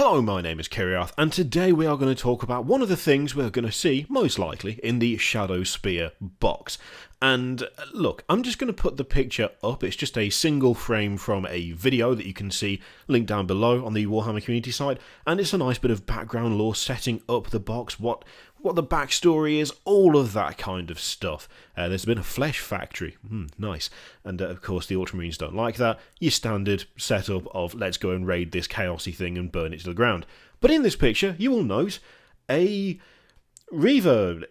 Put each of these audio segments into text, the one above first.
Hello, my name is Kiriath, and today we are going to talk about one of the things we're going to see, most likely, in the Shadowspear box. And look, I'm just going to put the picture up. It's just a single frame from a video that you can see linked down below on the Warhammer Community site, and it's a nice bit of background lore setting up the box, what the backstory is, all of that kind of stuff. There's been a flesh factory, nice, and of course the Ultramarines don't like that. Your standard setup of let's go and raid this chaosy thing and burn it to the ground. But in this picture, you will note a Reiver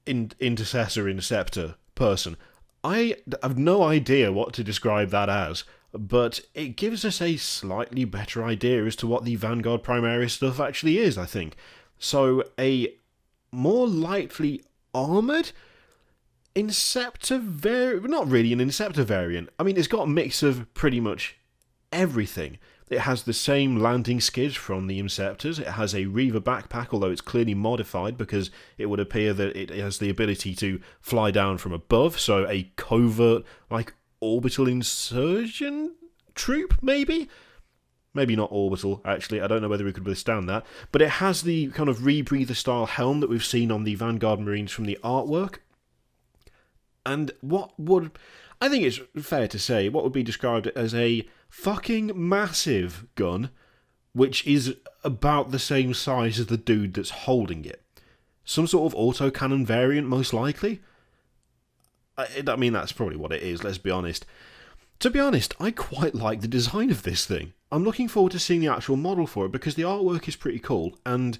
intercessor Inceptor person. I have no idea what to describe that as, but it gives us a slightly better idea as to what the Vanguard Primaris stuff actually is, I think. So, a more lightly armoured Inceptor variant. Not really an Inceptor variant. I mean, it's got a mix of pretty much everything. It has the same landing skids from the Inceptors. It has a Reiver backpack, although it's clearly modified because it would appear that it has the ability to fly down from above, so a covert, like, orbital insurgent troop, maybe? Maybe not orbital, actually. I don't know whether we could withstand that. But it has the kind of rebreather-style helm that we've seen on the Vanguard Marines from the artwork. And I think it's fair to say, what would be described as a fucking massive gun, which is about the same size as the dude that's holding it. Some sort of autocannon variant, most likely. I mean, that's probably what it is, let's be honest. To be honest, I quite like the design of this thing. I'm looking forward to seeing the actual model for it because the artwork is pretty cool, and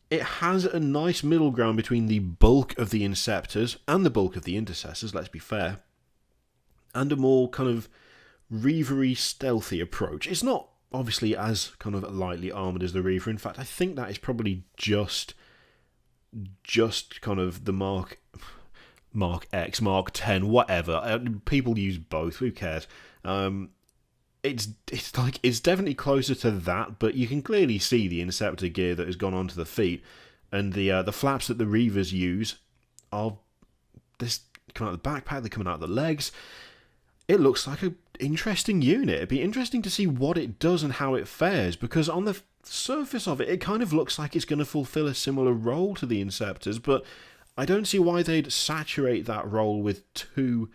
it has a nice middle ground between the bulk of the Inceptors and the bulk of the Intercessors, let's be fair, and a more kind of Reivery stealthy approach. It's not obviously as kind of lightly armoured as the Reiver. In fact, I think that is probably just kind of the Mark X, Mark 10, whatever. People use both. Who cares? It's definitely closer to that, but you can clearly see the Inceptor gear that has gone onto the feet, and the flaps that the Reivers use are this coming out of the backpack. They're coming out of the legs. It looks like an interesting unit. It'd be interesting to see what it does and how it fares, because on the surface of it, it kind of looks like it's going to fulfill a similar role to the Inceptors, but I don't see why they'd saturate that role with two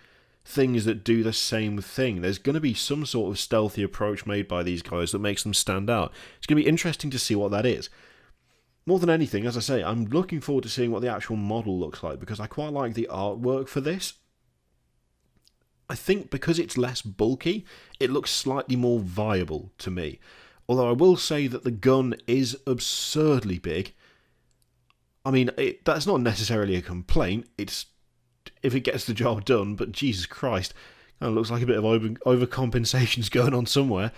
things that do the same thing. There's going to be some sort of stealthy approach made by these guys that makes them stand out. It's going to be interesting to see what that is. More than anything, as I say, I'm looking forward to seeing what the actual model looks like, because I quite like the artwork for this. I think because it's less bulky, it looks slightly more viable to me. Although I will say that the gun is absurdly big. I mean, that's not necessarily a complaint. It's if it gets the job done, but Jesus Christ, kind of looks like a bit of overcompensation's going on somewhere.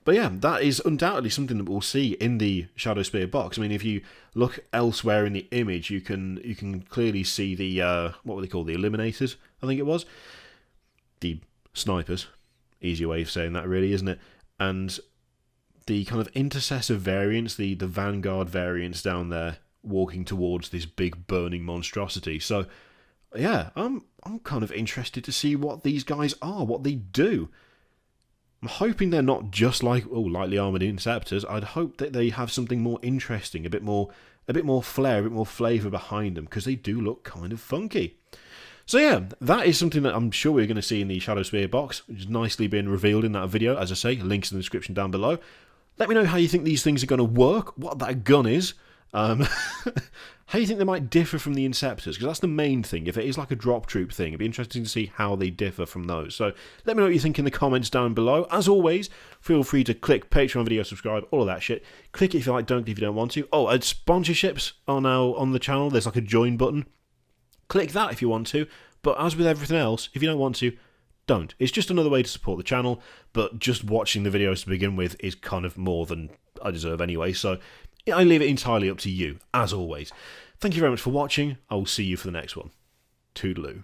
But yeah, that is undoubtedly something that we'll see in the Shadowspear box. I mean, if you look elsewhere in the image, you can clearly see the what were they called? The Eliminators, I think it was. The snipers. Easier way of saying that, really, isn't it? And the kind of intercessor variants, the Vanguard variants down there, walking towards this big burning monstrosity. So, yeah, I'm kind of interested to see what these guys are, what they do. I'm hoping they're not just like lightly armoured Inceptors. I'd hope that they have something more interesting, a bit more flair, a bit more flavour behind them, because they do look kind of funky. So yeah, that is something that I'm sure we're going to see in the Shadowspear box, which is nicely being revealed in that video. As I say, links in the description down below. Let me know how you think these things are going to work, what that gun is, how you think they might differ from the Inceptors, because that's the main thing. If it is like a drop troop thing, it'd be interesting to see how they differ from those. So let me know what you think in the comments down below. As always, feel free to click Patreon video, subscribe, all of that shit. Click it if you like, don't if you don't want to. Oh, and sponsorships are now on the channel. There's like a join button. Click that if you want to, but as with everything else, if you don't want to, don't. It's just another way to support the channel, but just watching the videos to begin with is kind of more than I deserve anyway, so I leave it entirely up to you, as always. Thank you very much for watching. I will see you for the next one. Toodaloo.